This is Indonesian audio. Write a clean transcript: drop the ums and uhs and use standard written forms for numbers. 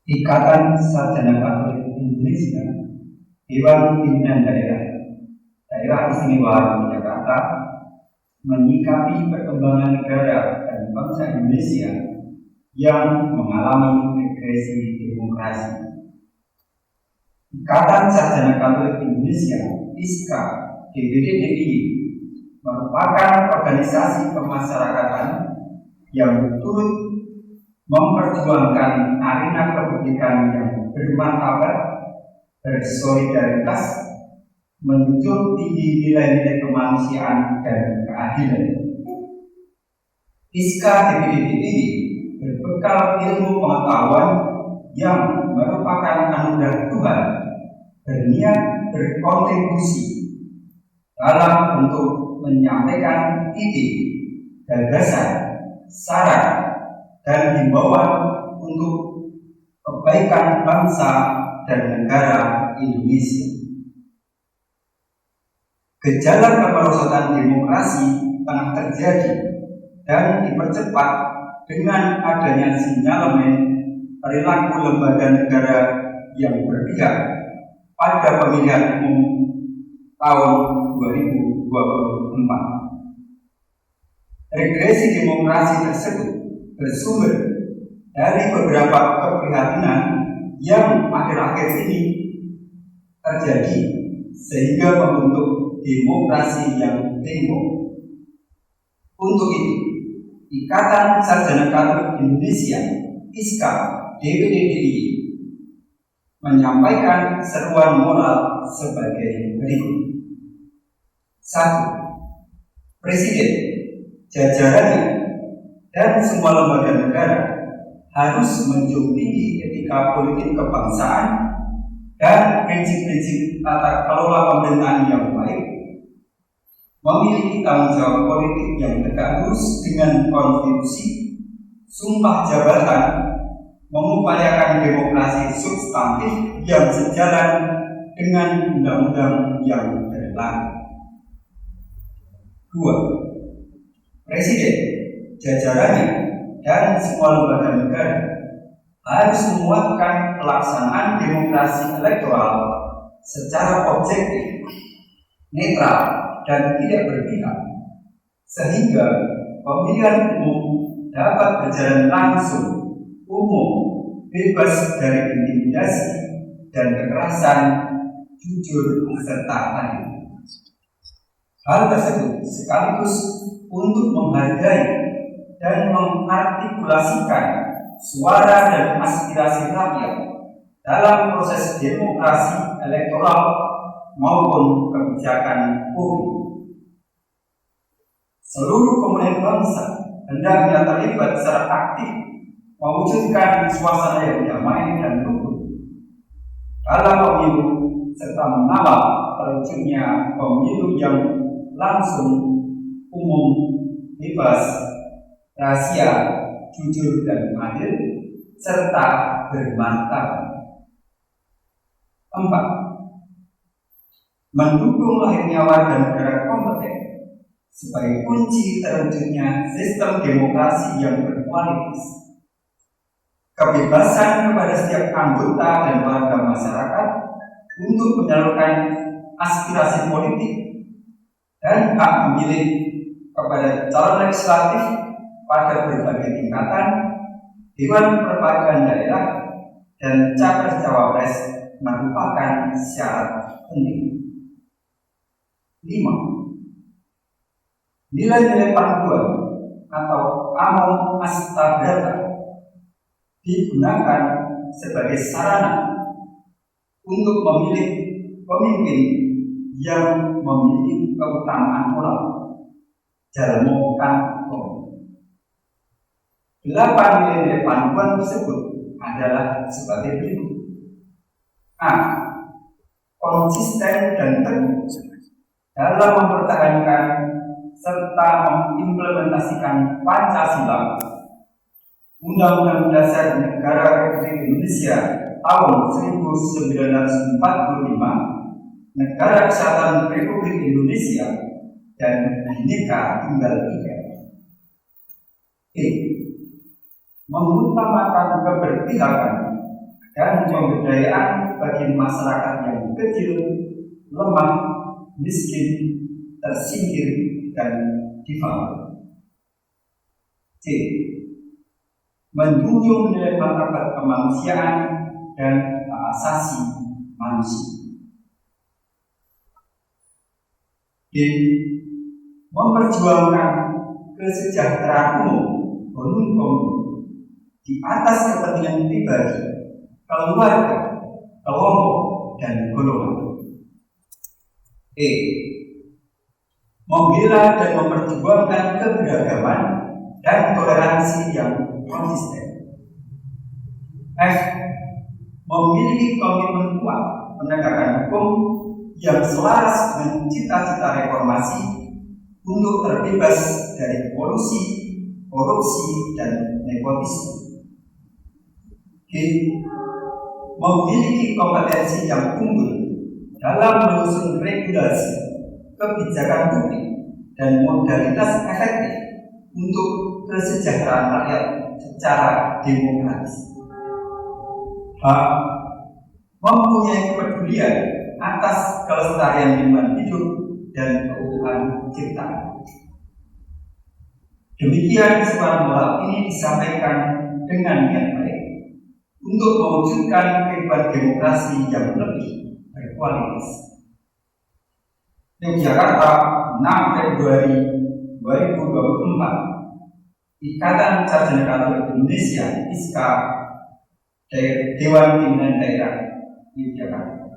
Ikatan Sarjana Katolik Indonesia, Dewan Pimpinan Daerah Istimewa Yogyakarta menyikapi perkembangan negara dan bangsa Indonesia yang mengalami regresi demokrasi. Ikatan Sarjana Katolik Indonesia (ISKA) DPD-DIY merupakan organisasi kemasyarakatan yang turut memperjuangkan arena kebijakan yang bermartabat, bersolidaritas, menjunjung tinggi nilai-nilai kemanusiaan dan keadilan. ISKA DPD-DIY berbekal ilmu pengetahuan yang merupakan anugerah Tuhan, berniat berkontribusi dalam bentuk menyampaikan ide, gagasan, saran, dan himbauan untuk kebaikan bangsa dan negara Indonesia. Gejala kemerosotan demokrasi tengah terjadi dan dipercepat dengan adanya sinyalemen perilaku lembaga negara yang berpihak pada pemilihan umum tahun 2024. Regresi demokrasi tersebut bersumber dari beberapa keprihatinan yang akhir-akhir ini terjadi sehingga membentuk demokrasi yang tengok. Untuk itu, Ikatan Sarjana Katolik Indonesia (ISKA) DPD-DIY menyampaikan seruan moral sebagai berikut. 1. Presiden, jajarannya, dan semua lembaga negara harus menjunjung tinggi etika politik kebangsaan dan prinsip-prinsip tata kelola pemerintahan yang baik, memiliki tanggung jawab politik yang tegak lurus dengan konstitusi, sumpah jabatan, mengupayakan demokrasi substantif yang sejalan dengan undang-undang yang berlaku. 2. Presiden, jajarannya, dan semua lembaga negara harus menguatkan pelaksanaan demokrasi elektoral secara objektif, netral, dan tidak berpihak, sehingga pemilihan umum dapat berjalan langsung, umum, bebas dari intimidasi dan kekerasan, jujur serta adil. Hal tersebut sekaligus untuk menghargai dan mengartikulasikan suara dan aspirasi rakyat dalam proses demokrasi elektoral maupun kebijakan publik. Seluruh komponen bangsa hendaknya terlibat secara aktif mewujudkan suasana yang damai dan rukun dalam pemilu serta mengawal terwujudnya pemilu yang langsung, umum, bebas, rahasia, jujur dan adil, serta bermartabat. 4. Mendukung lahirnya warga negara kompeten sebagai kunci terwujudnya sistem demokrasi yang berkualitas. Kebebasan kepada setiap anggota dan warga masyarakat untuk menyalurkan aspirasi politik dan hak memilih kepada calon legislatif pada berbagai tingkatan, Dewan Perwakilan Daerah, dan Capres-Cawapres merupakan syarat penting. 5. Nilai-nilai panduan atau Amon Astabrata digunakan sebagai sarana untuk memilih pemimpin yang memiliki keutamaan moral. Jalmo Kanto. 8 nilai-nilai panduan tersebut adalah sebagai berikut. A. Konsisten dan teguh dalam mempertahankan serta mengimplementasikan Pancasila, Undang-Undang Dasar Negara Republik Indonesia tahun 1945, Negara Kesatuan Republik Indonesia, dan Bhinneka Tunggal Ika. B. Mengutamakan keberpihakan dan pemberdayaan bagi masyarakat yang kecil, lemah, miskin, tersingkir, dan difabel. C. Menjunjung nilai martabat kemanusiaan dan hak asasi manusia. D. Memperjuangkan kesejahteraan umum bonum communis di atas kepentingan pribadi, keluarga, kelompok, dan golongan. E. Membela dan memperjuangkan keberagaman dan toleransi yang konsisten. F. Memiliki komitmen kuat penegakan hukum yang selaras dengan cita-cita reformasi untuk terbebas dari kolusi, korupsi, dan nepotisme. G. Memiliki kompetensi yang unggul dalam menyusun regulasi, kebijakan publik, dan modalitas efektif untuk kesejahteraan rakyat secara demokratis. H. Mempunyai kepedulian atas kelestarian lingkungan hidup dan keutuhan ciptaan. Demikian kesimpulan moral ini disampaikan dengan niat baik untuk mewujudkan kehidupan demokrasi yang lebih berkualitas. Yogyakarta, 6 Februari 2024. Ikatan Sarjana Katolik Indonesia (ISKA), Dewan Pimpinan Daerah Yogyakarta.